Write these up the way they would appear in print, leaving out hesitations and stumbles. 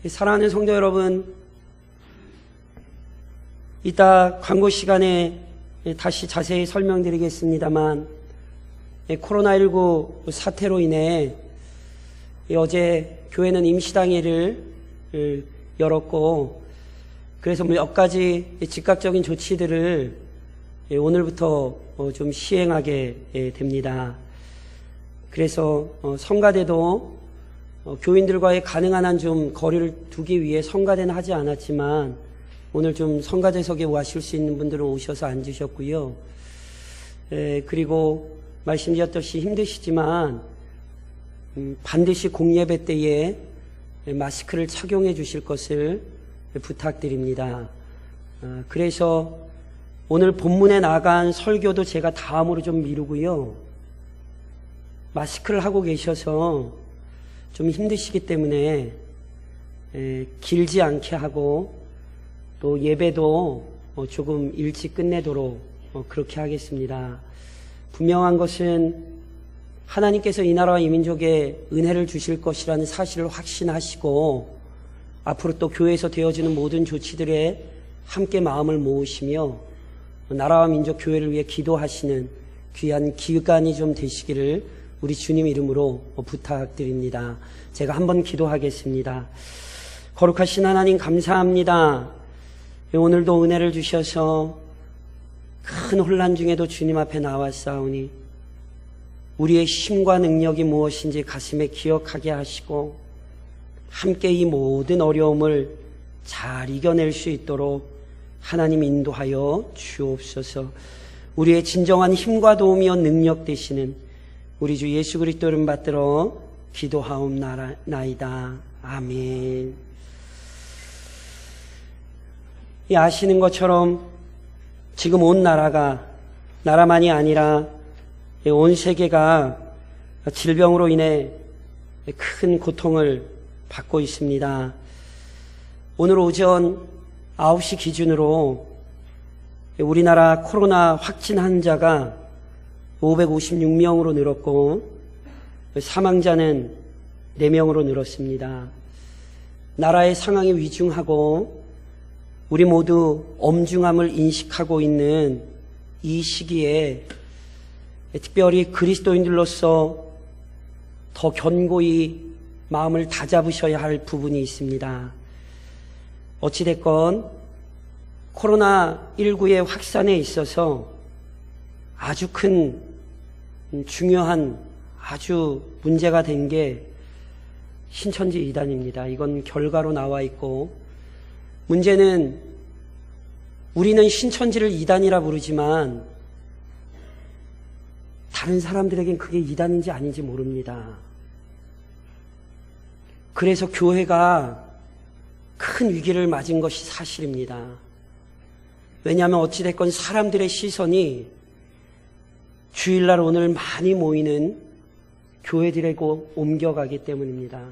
사랑하는 성도 여러분, 이따 광고 시간에 다시 자세히 설명드리겠습니다만, 코로나19 사태로 인해 어제 교회는 임시당일을 열었고, 그래서 몇 가지 즉각적인 조치들을 오늘부터 좀 시행하게 됩니다. 그래서 성가대도 교인들과의 가능한 한 좀 거리를 두기 위해 성가대는 하지 않았지만, 오늘 좀 성가대석에 오실 수 있는 분들은 오셔서 앉으셨고요. 그리고 말씀드렸듯이 힘드시지만 반드시 공예배 때에 마스크를 착용해 주실 것을 부탁드립니다. 그래서 오늘 본문에 나간 설교도 제가 다음으로 좀 미루고요. 마스크를 하고 계셔서 좀 힘드시기 때문에 길지 않게 하고, 또 예배도 조금 일찍 끝내도록 그렇게 하겠습니다. 분명한 것은 하나님께서 이 나라와 이 민족에 은혜를 주실 것이라는 사실을 확신하시고, 앞으로 또 교회에서 되어지는 모든 조치들에 함께 마음을 모으시며 나라와 민족 교회를 위해 기도하시는 귀한 기간이 좀 되시기를 우리 주님 이름으로 부탁드립니다. 제가 한번 기도하겠습니다. 거룩하신 하나님, 감사합니다. 오늘도 은혜를 주셔서 큰 혼란 중에도 주님 앞에 나왔사오니 우리의 힘과 능력이 무엇인지 가슴에 기억하게 하시고, 함께 이 모든 어려움을 잘 이겨낼 수 있도록 하나님 인도하여 주옵소서. 우리의 진정한 힘과 도움이여 능력 되시는 우리 주 예수 그리스도 이름 받들어 기도하옵나이다. 아멘. 아시는 것처럼 지금 온 나라만이 아니라 온 세계가 질병으로 인해 큰 고통을 받고 있습니다. 오늘 오전 9시 기준으로 우리나라 코로나 확진 환자가 556명으로 늘었고, 사망자는 4명으로 늘었습니다. 나라의 상황이 위중하고 우리 모두 엄중함을 인식하고 있는 이 시기에 특별히 그리스도인들로서 더 견고히 마음을 다잡으셔야 할 부분이 있습니다. 어찌됐건 코로나19의 확산에 있어서 아주 큰 중요한 아주 문제가 된 게 신천지 이단입니다. 이건 결과로 나와 있고, 문제는 우리는 신천지를 이단이라 부르지만 다른 사람들에겐 그게 이단인지 아닌지 모릅니다. 그래서 교회가 큰 위기를 맞은 것이 사실입니다. 왜냐하면 어찌됐건 사람들의 시선이 주일날 오늘 많이 모이는 교회들에고 옮겨가기 때문입니다.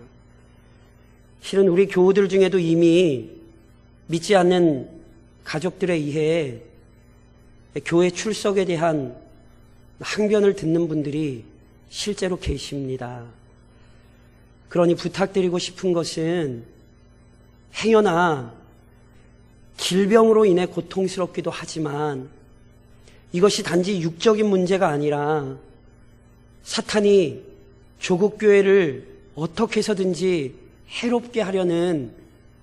실은 우리 교우들 중에도 이미 믿지 않는 가족들에 의해 교회 출석에 대한 항변을 듣는 분들이 실제로 계십니다. 그러니 부탁드리고 싶은 것은, 행여나 질병으로 인해 고통스럽기도 하지만 이것이 단지 육적인 문제가 아니라 사탄이 조국 교회를 어떻게 해서든지 해롭게 하려는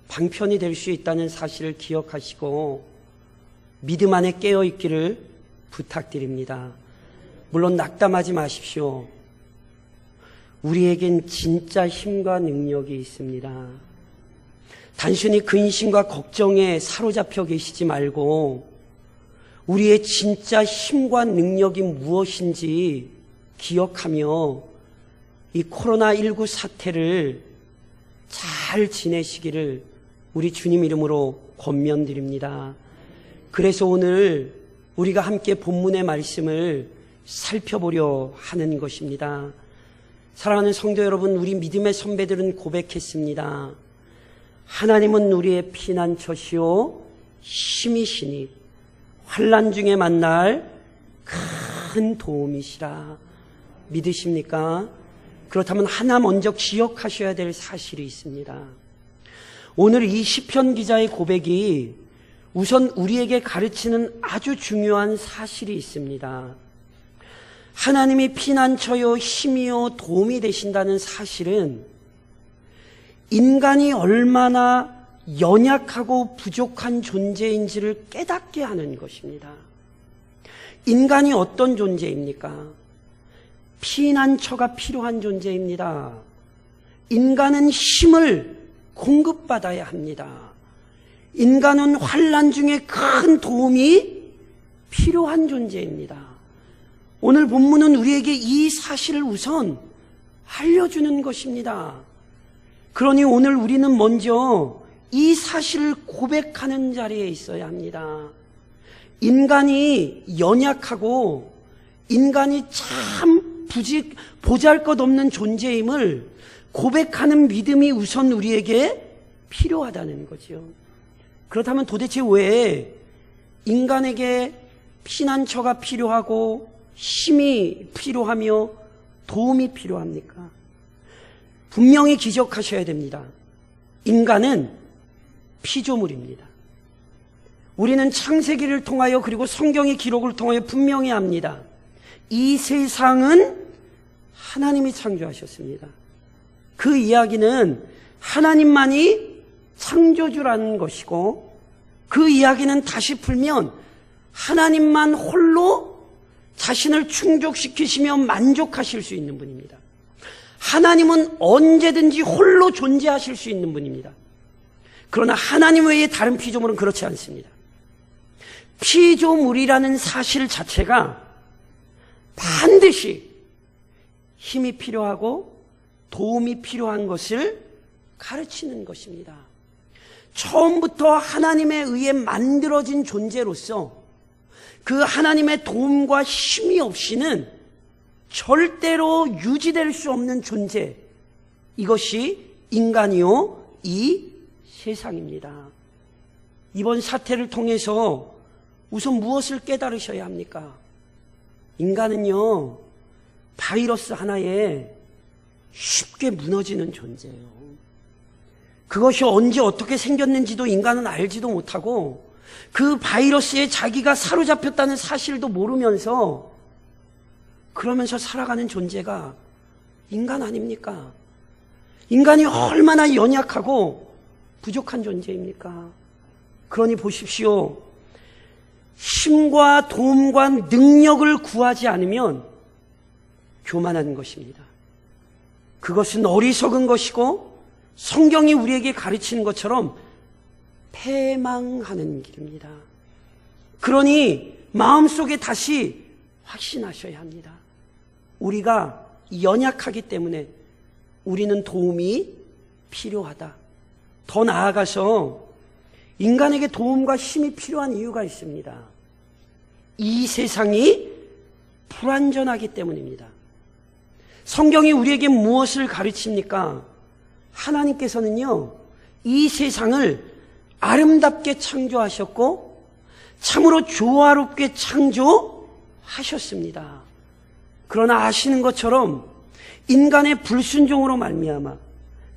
방편이 될 수 있다는 사실을 기억하시고 믿음 안에 깨어있기를 부탁드립니다. 물론 낙담하지 마십시오. 우리에겐 진짜 힘과 능력이 있습니다. 단순히 근심과 걱정에 사로잡혀 계시지 말고 우리의 진짜 힘과 능력이 무엇인지 기억하며 이 코로나19 사태를 잘 지내시기를 우리 주님 이름으로 권면드립니다. 그래서 오늘 우리가 함께 본문의 말씀을 살펴보려 하는 것입니다. 사랑하는 성도 여러분, 우리 믿음의 선배들은 고백했습니다. 하나님은 우리의 피난처시오 힘이시니 환난 중에 만날 큰 도움이시라. 믿으십니까? 그렇다면 하나 먼저 기억하셔야 될 사실이 있습니다. 오늘 이 시편 기자의 고백이 우선 우리에게 가르치는 아주 중요한 사실이 있습니다. 하나님이 피난처요 힘이요 도움이 되신다는 사실은 인간이 얼마나 연약하고 부족한 존재인지를 깨닫게 하는 것입니다. 인간이 어떤 존재입니까? 피난처가 필요한 존재입니다. 인간은 힘을 공급받아야 합니다. 인간은 환난 중에 큰 도움이 필요한 존재입니다. 오늘 본문은 우리에게 이 사실을 우선 알려주는 것입니다. 그러니 오늘 우리는 먼저 이 사실을 고백하는 자리에 있어야 합니다. 인간이 연약하고 인간이 참 보잘것없는 존재임을 고백하는 믿음이 우선 우리에게 필요하다는 거죠. 그렇다면 도대체 왜 인간에게 피난처가 필요하고 힘이 필요하며 도움이 필요합니까? 분명히 기억하셔야 됩니다. 인간은 피조물입니다. 우리는 창세기를 통하여 그리고 성경의 기록을 통하여 분명히 압니다. 이 세상은 하나님이 창조하셨습니다. 그 이야기는 하나님만이 창조주라는 것이고, 그 이야기는 다시 풀면 하나님만 홀로 자신을 충족시키시며 만족하실 수 있는 분입니다. 하나님은 언제든지 홀로 존재하실 수 있는 분입니다. 그러나 하나님 외에 다른 피조물은 그렇지 않습니다. 피조물이라는 사실 자체가 반드시 힘이 필요하고 도움이 필요한 것을 가르치는 것입니다. 처음부터 하나님에 의해 만들어진 존재로서 그 하나님의 도움과 힘이 없이는 절대로 유지될 수 없는 존재, 이것이 인간이요 이 세상입니다. 이번 사태를 통해서 우선 무엇을 깨달으셔야 합니까? 인간은요 바이러스 하나에 쉽게 무너지는 존재예요. 그것이 언제 어떻게 생겼는지도 인간은 알지도 못하고 그 바이러스에 자기가 사로잡혔다는 사실도 모르면서 그러면서 살아가는 존재가 인간 아닙니까? 인간이 얼마나 연약하고 부족한 존재입니까? 그러니 보십시오. 힘과 도움과 능력을 구하지 않으면 교만한 것입니다. 그것은 어리석은 것이고 성경이 우리에게 가르치는 것처럼 패망하는 길입니다. 그러니 마음속에 다시 확신하셔야 합니다. 우리가 연약하기 때문에 우리는 도움이 필요하다. 더 나아가서 인간에게 도움과 힘이 필요한 이유가 있습니다. 이 세상이 불완전하기 때문입니다. 성경이 우리에게 무엇을 가르칩니까? 하나님께서는요, 이 세상을 아름답게 창조하셨고 참으로 조화롭게 창조하셨습니다. 그러나 아시는 것처럼 인간의 불순종으로 말미암아,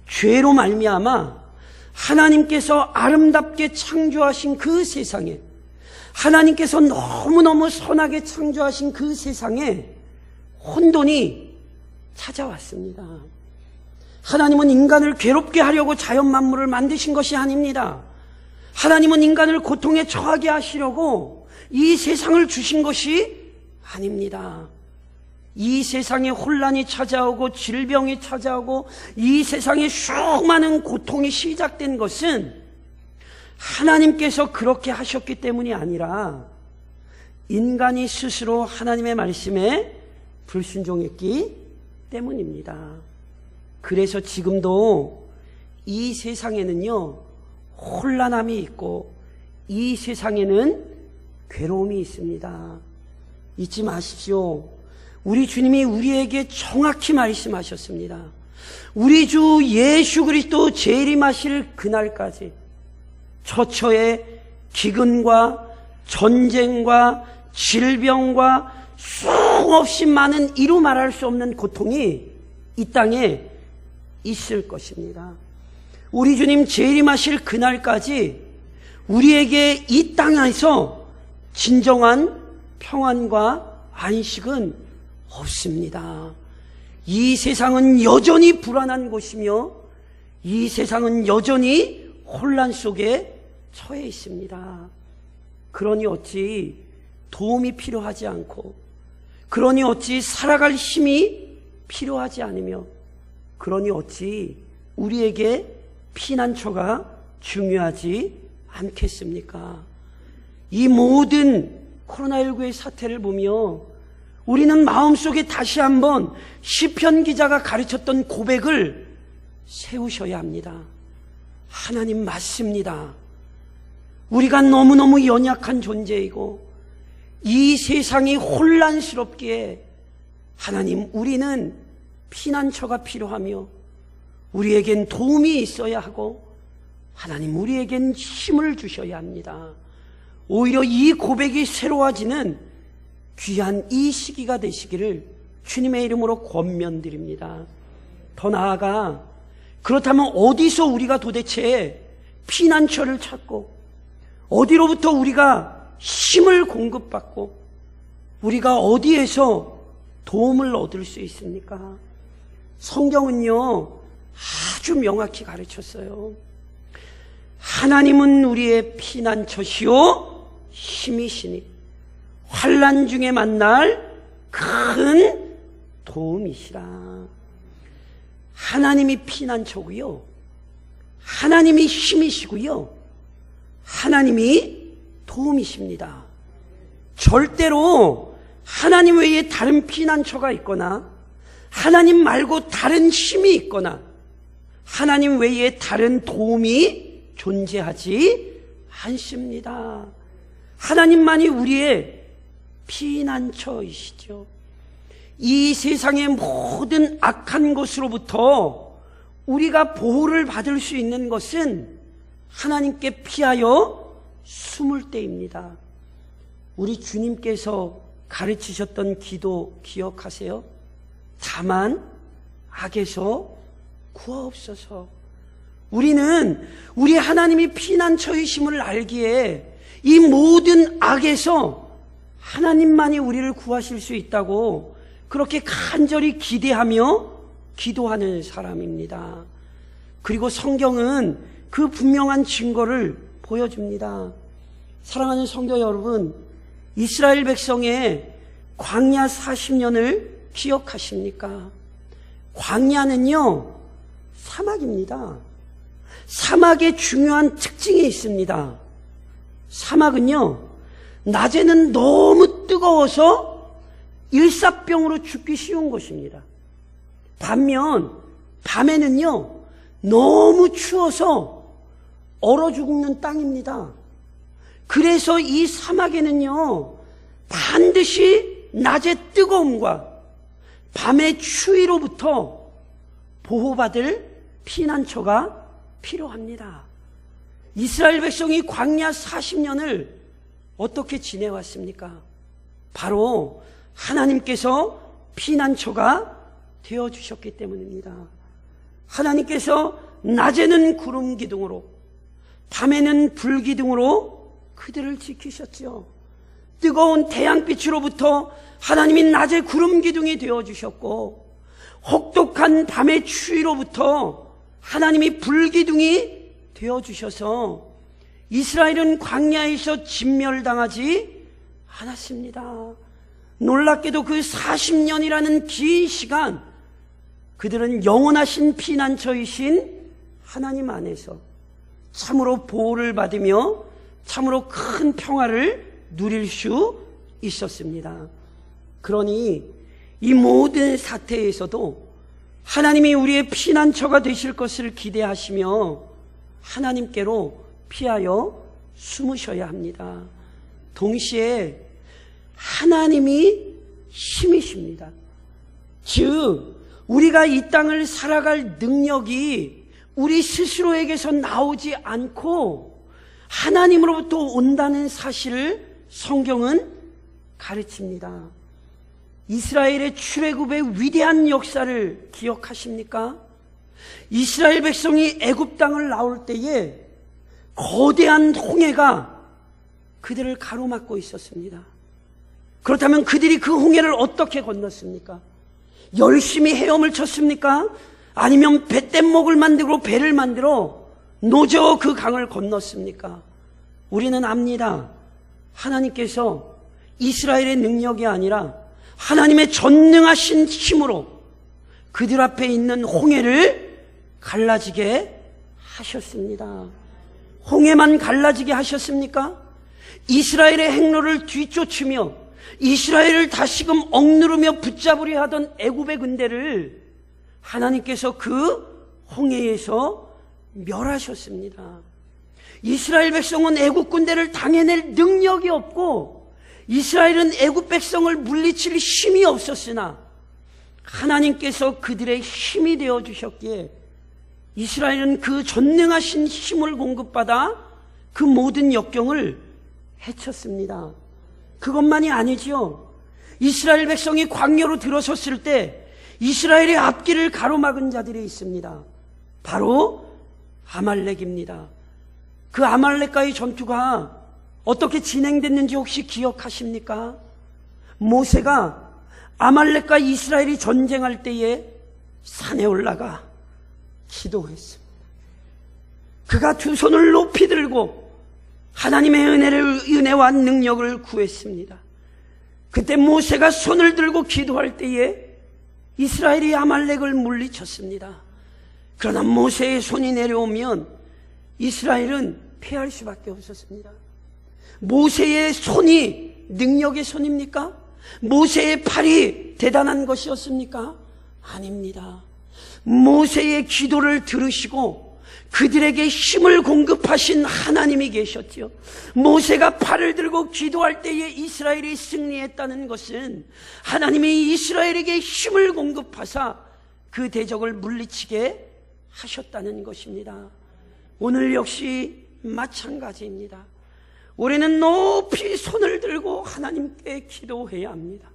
죄로 말미암아 하나님께서 아름답게 창조하신 그 세상에, 하나님께서 너무너무 선하게 창조하신 그 세상에 혼돈이 찾아왔습니다. 하나님은 인간을 괴롭게 하려고 자연 만물을 만드신 것이 아닙니다. 하나님은 인간을 고통에 처하게 하시려고 이 세상을 주신 것이 아닙니다. 이 세상에 혼란이 찾아오고 질병이 찾아오고 이 세상에 수많은 고통이 시작된 것은 하나님께서 그렇게 하셨기 때문이 아니라 인간이 스스로 하나님의 말씀에 불순종했기 때문입니다. 그래서 지금도 이 세상에는요 혼란함이 있고 이 세상에는 괴로움이 있습니다. 잊지 마십시오. 우리 주님이 우리에게 정확히 말씀하셨습니다. 우리 주 예수 그리스도 재림하실 그날까지 처처에 기근과 전쟁과 질병과 수없이 많은 이루 말할 수 없는 고통이 이 땅에 있을 것입니다. 우리 주님 재림하실 그날까지 우리에게 이 땅에서 진정한 평안과 안식은 없습니다. 이 세상은 여전히 불안한 곳이며 이 세상은 여전히 혼란 속에 처해 있습니다. 그러니 어찌 도움이 필요하지 않고, 그러니 어찌 살아갈 힘이 필요하지 않으며, 그러니 어찌 우리에게 피난처가 중요하지 않겠습니까? 이 모든 코로나19의 사태를 보며 우리는 마음속에 다시 한번 시편 기자가 가르쳤던 고백을 세우셔야 합니다. 하나님 맞습니다. 우리가 너무너무 연약한 존재이고 이 세상이 혼란스럽기에 하나님, 우리는 피난처가 필요하며 우리에겐 도움이 있어야 하고 하나님, 우리에겐 힘을 주셔야 합니다. 오히려 이 고백이 새로워지는 귀한 이 시기가 되시기를 주님의 이름으로 권면드립니다. 더 나아가 그렇다면 어디서 우리가 도대체 피난처를 찾고 어디로부터 우리가 힘을 공급받고 우리가 어디에서 도움을 얻을 수 있습니까? 성경은요 아주 명확히 가르쳤어요. 하나님은 우리의 피난처시요 힘이시니 환난 중에 만날 큰 도움이시라. 하나님이 피난처고요, 하나님이 힘이시고요, 하나님이 도움이십니다. 절대로 하나님 외에 다른 피난처가 있거나 하나님 말고 다른 힘이 있거나 하나님 외에 다른 도움이 존재하지 않습니다. 하나님만이 우리의 피난처이시죠. 이 세상의 모든 악한 것으로부터 우리가 보호를 받을 수 있는 것은 하나님께 피하여 숨을 때입니다. 우리 주님께서 가르치셨던 기도 기억하세요? 다만 악에서 구하옵소서. 우리는 우리 하나님이 피난처이심을 알기에 이 모든 악에서 하나님만이 우리를 구하실 수 있다고 그렇게 간절히 기대하며 기도하는 사람입니다. 그리고 성경은 그 분명한 증거를 보여줍니다. 사랑하는 성도 여러분, 이스라엘 백성의 광야 40년을 기억하십니까? 광야는요 사막입니다. 사막에 중요한 특징이 있습니다. 사막은요 낮에는 너무 뜨거워서 일사병으로 죽기 쉬운 곳입니다. 반면 밤에는요 너무 추워서 얼어 죽는 땅입니다. 그래서 이 사막에는요 반드시 낮의 뜨거움과 밤의 추위로부터 보호받을 피난처가 필요합니다. 이스라엘 백성이 광야 40년을 어떻게 지내왔습니까? 바로 하나님께서 피난처가 되어주셨기 때문입니다. 하나님께서 낮에는 구름 기둥으로 밤에는 불 기둥으로 그들을 지키셨죠. 뜨거운 태양빛으로부터 하나님이 낮에 구름 기둥이 되어주셨고 혹독한 밤의 추위로부터 하나님이 불 기둥이 되어주셔서 이스라엘은 광야에서 진멸당하지 않았습니다. 놀랍게도 그 40년이라는 긴 시간 그들은 영원하신 피난처이신 하나님 안에서 참으로 보호를 받으며 참으로 큰 평화를 누릴 수 있었습니다. 그러니 이 모든 사태에서도 하나님이 우리의 피난처가 되실 것을 기대하시며 하나님께로 피하여 숨으셔야 합니다. 동시에 하나님이 힘이십니다. 즉 우리가 이 땅을 살아갈 능력이 우리 스스로에게서 나오지 않고 하나님으로부터 온다는 사실을 성경은 가르칩니다. 이스라엘의 출애굽의 위대한 역사를 기억하십니까? 이스라엘 백성이 애굽 땅을 나올 때에 거대한 홍해가 그들을 가로막고 있었습니다. 그렇다면 그들이 그 홍해를 어떻게 건넜습니까? 열심히 헤엄을 쳤습니까? 아니면 뱃대목을 만들고 배를 만들어 노저 그 강을 건넜습니까? 우리는 압니다. 하나님께서 이스라엘의 능력이 아니라 하나님의 전능하신 힘으로 그들 앞에 있는 홍해를 갈라지게 하셨습니다. 홍해만 갈라지게 하셨습니까? 이스라엘의 행로를 뒤쫓으며 이스라엘을 다시금 억누르며 붙잡으려 하던 애굽의 군대를 하나님께서 그 홍해에서 멸하셨습니다. 이스라엘 백성은 애굽 군대를 당해낼 능력이 없고 이스라엘은 애굽 백성을 물리칠 힘이 없었으나 하나님께서 그들의 힘이 되어 주셨기에 이스라엘은 그 전능하신 힘을 공급받아 그 모든 역경을 헤쳤습니다. 그것만이 아니지요. 이스라엘 백성이 광야로 들어섰을 때 이스라엘의 앞길을 가로막은 자들이 있습니다. 바로 아말렉입니다. 그 아말렉과의 전투가 어떻게 진행됐는지 혹시 기억하십니까? 모세가 아말렉과 이스라엘이 전쟁할 때에 산에 올라가 기도했습니다. 그가 두 손을 높이 들고 하나님의 은혜와 능력을 구했습니다. 그때 모세가 손을 들고 기도할 때에 이스라엘이 아말렉을 물리쳤습니다. 그러나 모세의 손이 내려오면 이스라엘은 패할 수밖에 없었습니다. 모세의 손이 능력의 손입니까? 모세의 팔이 대단한 것이었습니까? 아닙니다. 모세의 기도를 들으시고 그들에게 힘을 공급하신 하나님이 계셨지요. 모세가 팔을 들고 기도할 때에 이스라엘이 승리했다는 것은 하나님이 이스라엘에게 힘을 공급하사 그 대적을 물리치게 하셨다는 것입니다. 오늘 역시 마찬가지입니다. 우리는 높이 손을 들고 하나님께 기도해야 합니다.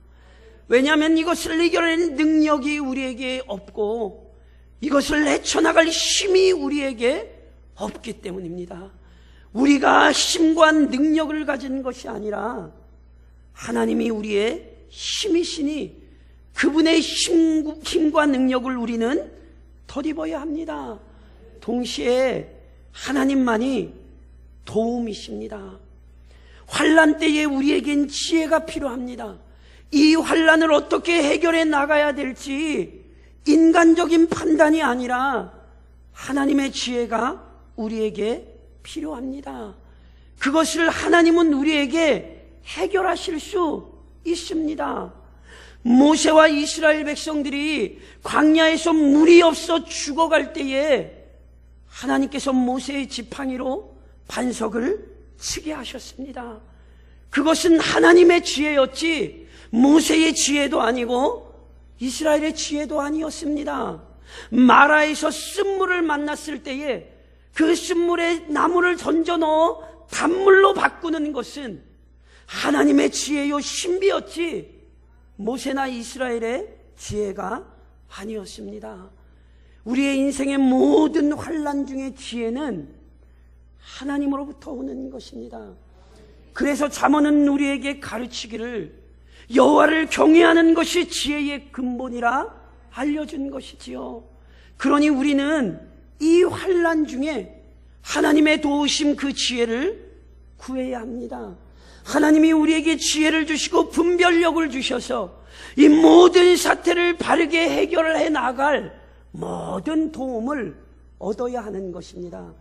왜냐하면 이것을 이겨낼 능력이 우리에게 없고 이것을 헤쳐나갈 힘이 우리에게 없기 때문입니다. 우리가 힘과 능력을 가진 것이 아니라 하나님이 우리의 힘이시니 그분의 힘과 능력을 우리는 덧입어야 합니다. 동시에 하나님만이 도움이십니다. 환난 때에 우리에겐 지혜가 필요합니다. 이 환난을 어떻게 해결해 나가야 될지 인간적인 판단이 아니라 하나님의 지혜가 우리에게 필요합니다. 그것을 하나님은 우리에게 해결하실 수 있습니다. 모세와 이스라엘 백성들이 광야에서 물이 없어 죽어갈 때에 하나님께서 모세의 지팡이로 반석을 치게 하셨습니다. 그것은 하나님의 지혜였지 모세의 지혜도 아니고 이스라엘의 지혜도 아니었습니다. 마라에서 쓴물을 만났을 때에 그 쓴물에 나무를 던져 넣어 단물로 바꾸는 것은 하나님의 지혜요 신비였지 모세나 이스라엘의 지혜가 아니었습니다. 우리의 인생의 모든 환난 중의 지혜는 하나님으로부터 오는 것입니다. 그래서 잠언은 우리에게 가르치기를 여호와를 경외하는 것이 지혜의 근본이라 알려준 것이지요. 그러니 우리는 이 환난 중에 하나님의 도우심 그 지혜를 구해야 합니다. 하나님이 우리에게 지혜를 주시고 분별력을 주셔서 이 모든 사태를 바르게 해결해 나갈 모든 도움을 얻어야 하는 것입니다.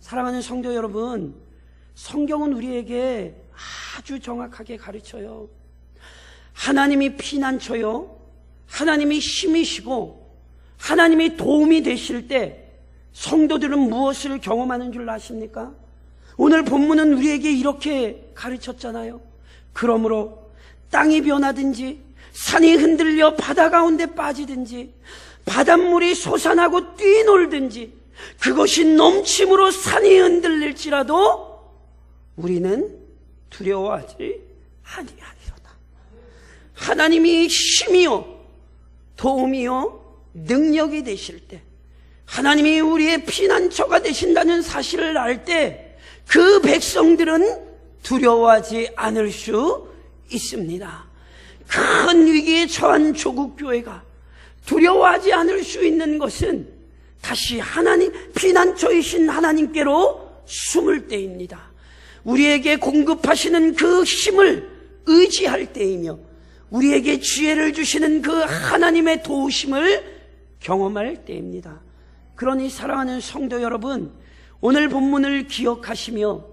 사랑하는 성도 여러분, 성경은 우리에게 아주 정확하게 가르쳐요. 하나님이 피난처요, 하나님이 힘이시고 하나님이 도움이 되실 때 성도들은 무엇을 경험하는 줄 아십니까? 오늘 본문은 우리에게 이렇게 가르쳤잖아요. 그러므로 땅이 변하든지 산이 흔들려 바다 가운데 빠지든지 바닷물이 솟아나고 뛰놀든지 그것이 넘침으로 산이 흔들릴지라도 우리는 두려워하지 아니하리로다. 하나님이 힘이요 도움이요 능력이 되실 때 하나님이 우리의 피난처가 되신다는 사실을 알 때 그 백성들은 두려워하지 않을 수 있습니다. 큰 위기에 처한 조국 교회가 두려워하지 않을 수 있는 것은 다시 하나님, 피난처이신 하나님께로 숨을 때입니다. 우리에게 공급하시는 그 힘을 의지할 때이며 우리에게 지혜를 주시는 그 하나님의 도우심을 경험할 때입니다. 그러니 사랑하는 성도 여러분, 오늘 본문을 기억하시며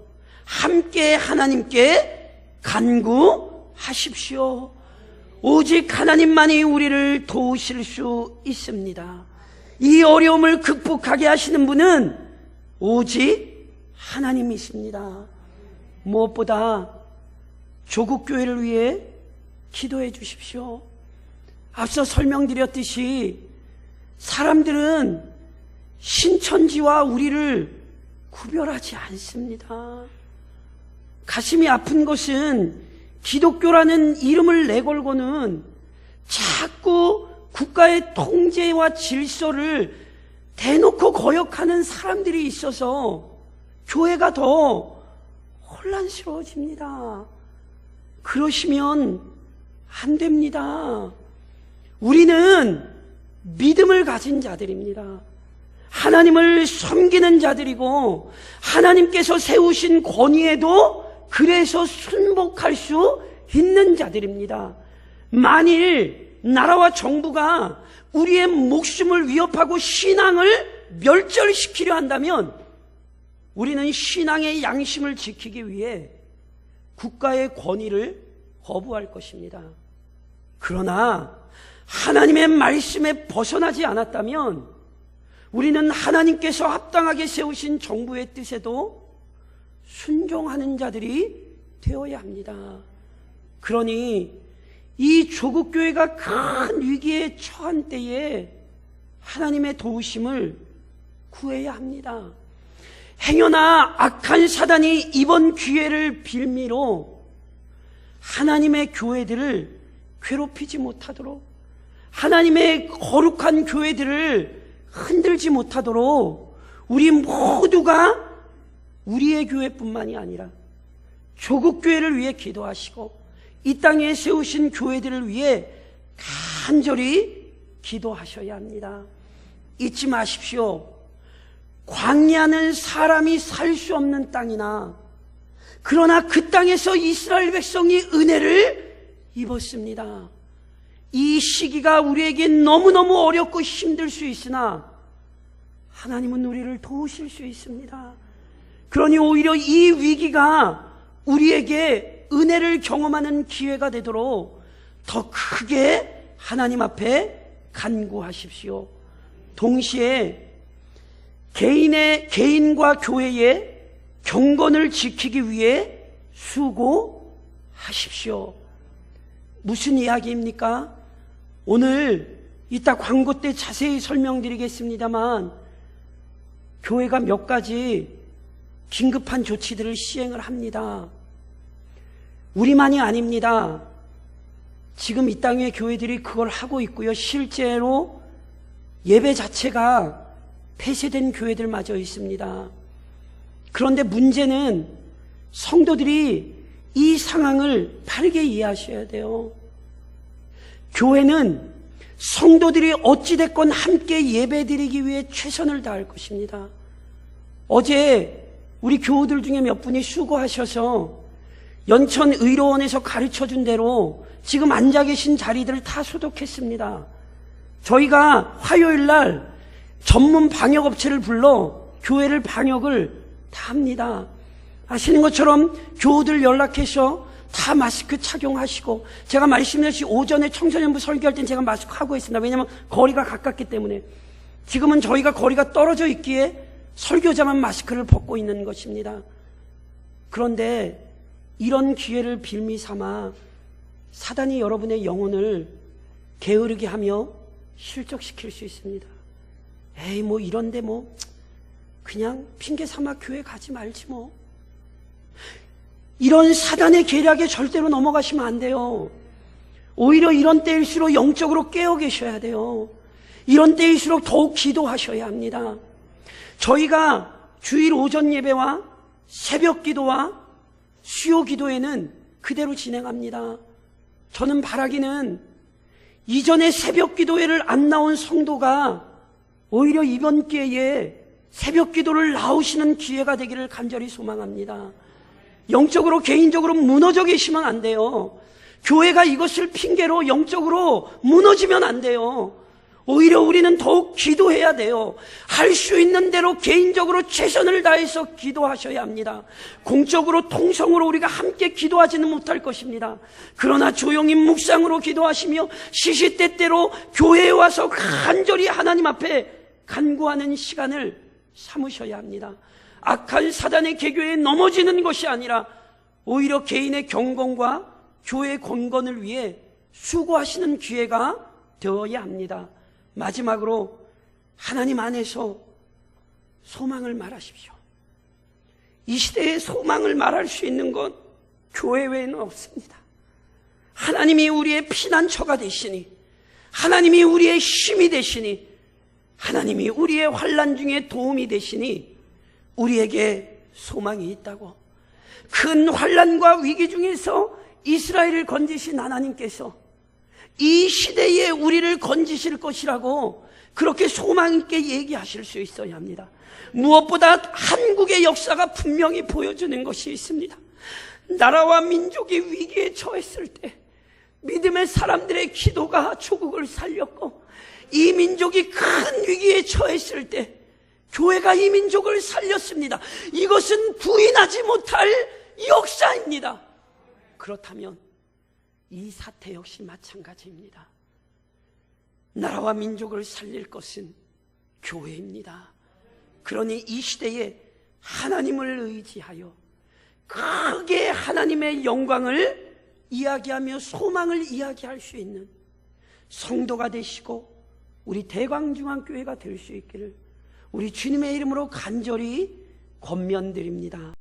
함께 하나님께 간구하십시오. 오직 하나님만이 우리를 도우실 수 있습니다. 이 어려움을 극복하게 하시는 분은 오직 하나님이십니다. 무엇보다 조국 교회를 위해 기도해 주십시오. 앞서 설명드렸듯이 사람들은 신천지와 우리를 구별하지 않습니다. 가슴이 아픈 것은 기독교라는 이름을 내걸고는 자꾸 국가의 통제와 질서를 대놓고 거역하는 사람들이 있어서 교회가 더 혼란스러워집니다. 그러시면 안 됩니다. 우리는 믿음을 가진 자들입니다. 하나님을 섬기는 자들이고 하나님께서 세우신 권위에도 그래서 순복할 수 있는 자들입니다. 만일 나라와 정부가 우리의 목숨을 위협하고 신앙을 멸절시키려 한다면 우리는 신앙의 양심을 지키기 위해 국가의 권위를 거부할 것입니다. 그러나 하나님의 말씀에 벗어나지 않았다면 우리는 하나님께서 합당하게 세우신 정부의 뜻에도 순종하는 자들이 되어야 합니다. 그러니 이 조국교회가 큰 위기에 처한 때에 하나님의 도우심을 구해야 합니다. 행여나 악한 사단이 이번 기회를 빌미로 하나님의 교회들을 괴롭히지 못하도록, 하나님의 거룩한 교회들을 흔들지 못하도록 우리 모두가 우리의 교회뿐만이 아니라 조국교회를 위해 기도하시고 이 땅에 세우신 교회들을 위해 간절히 기도하셔야 합니다. 잊지 마십시오. 광야는 사람이 살 수 없는 땅이나 그러나 그 땅에서 이스라엘 백성이 은혜를 입었습니다. 이 시기가 우리에게 너무너무 어렵고 힘들 수 있으나 하나님은 우리를 도우실 수 있습니다. 그러니 오히려 이 위기가 우리에게 은혜를 경험하는 기회가 되도록 더 크게 하나님 앞에 간구하십시오. 동시에 개인과 교회의 경건을 지키기 위해 수고하십시오. 무슨 이야기입니까? 오늘 이따 광고 때 자세히 설명드리겠습니다만 교회가 몇 가지 긴급한 조치들을 시행을 합니다. 우리만이 아닙니다. 지금 이 땅의 교회들이 그걸 하고 있고요. 실제로 예배 자체가 폐쇄된 교회들마저 있습니다. 그런데 문제는 성도들이 이 상황을 바르게 이해하셔야 돼요. 교회는 성도들이 어찌됐건 함께 예배드리기 위해 최선을 다할 것입니다. 어제 우리 교우들 중에 몇 분이 수고하셔서 연천의료원에서 가르쳐준 대로 지금 앉아 계신 자리들을 다 소독했습니다. 저희가 화요일 날 전문 방역업체를 불러 교회를 방역을 다 합니다. 아시는 것처럼 교우들 연락해서 다 마스크 착용하시고, 제가 말씀드렸듯이 오전에 청소년부 설교할 땐 제가 마스크 하고 있습니다. 왜냐하면 거리가 가깝기 때문에. 지금은 저희가 거리가 떨어져 있기에 설교자만 마스크를 벗고 있는 것입니다. 그런데 이런 기회를 빌미 삼아 사단이 여러분의 영혼을 게으르게 하며 실족시킬 수 있습니다. 에이 뭐 이런데 뭐 그냥 핑계 삼아 교회 가지 말지 뭐. 이런 사단의 계략에 절대로 넘어가시면 안 돼요. 오히려 이런 때일수록 영적으로 깨어 계셔야 돼요. 이런 때일수록 더욱 기도하셔야 합니다. 저희가 주일 오전 예배와 새벽 기도와 수요 기도회는 그대로 진행합니다. 저는 바라기는 이전에 새벽 기도회를 안 나온 성도가 오히려 이번 기회에 새벽 기도를 나오시는 기회가 되기를 간절히 소망합니다. 영적으로 개인적으로 무너져 계시면 안 돼요. 교회가 이것을 핑계로 영적으로 무너지면 안 돼요. 오히려 우리는 더욱 기도해야 돼요. 할 수 있는 대로 개인적으로 최선을 다해서 기도하셔야 합니다. 공적으로 통성으로 우리가 함께 기도하지는 못할 것입니다. 그러나 조용히 묵상으로 기도하시며 시시때때로 교회에 와서 간절히 하나님 앞에 간구하는 시간을 삼으셔야 합니다. 악한 사단의 계교에 넘어지는 것이 아니라 오히려 개인의 경건과 교회의 권건을 위해 수고하시는 기회가 되어야 합니다. 마지막으로 하나님 안에서 소망을 말하십시오. 이 시대에 소망을 말할 수 있는 건 교회 외에는 없습니다. 하나님이 우리의 피난처가 되시니, 하나님이 우리의 힘이 되시니, 하나님이 우리의 환난 중에 도움이 되시니 우리에게 소망이 있다고. 큰 환난과 위기 중에서 이스라엘을 건지신 하나님께서 이 시대에 우리를 건지실 것이라고 그렇게 소망 있게 얘기하실 수 있어야 합니다. 무엇보다 한국의 역사가 분명히 보여주는 것이 있습니다. 나라와 민족이 위기에 처했을 때 믿음의 사람들의 기도가 조국을 살렸고, 이 민족이 큰 위기에 처했을 때 교회가 이 민족을 살렸습니다. 이것은 부인하지 못할 역사입니다. 그렇다면 이 사태 역시 마찬가지입니다. 나라와 민족을 살릴 것은 교회입니다. 그러니 이 시대에 하나님을 의지하여 크게 하나님의 영광을 이야기하며 소망을 이야기할 수 있는 성도가 되시고 우리 대광중앙교회가 될 수 있기를 우리 주님의 이름으로 간절히 권면드립니다.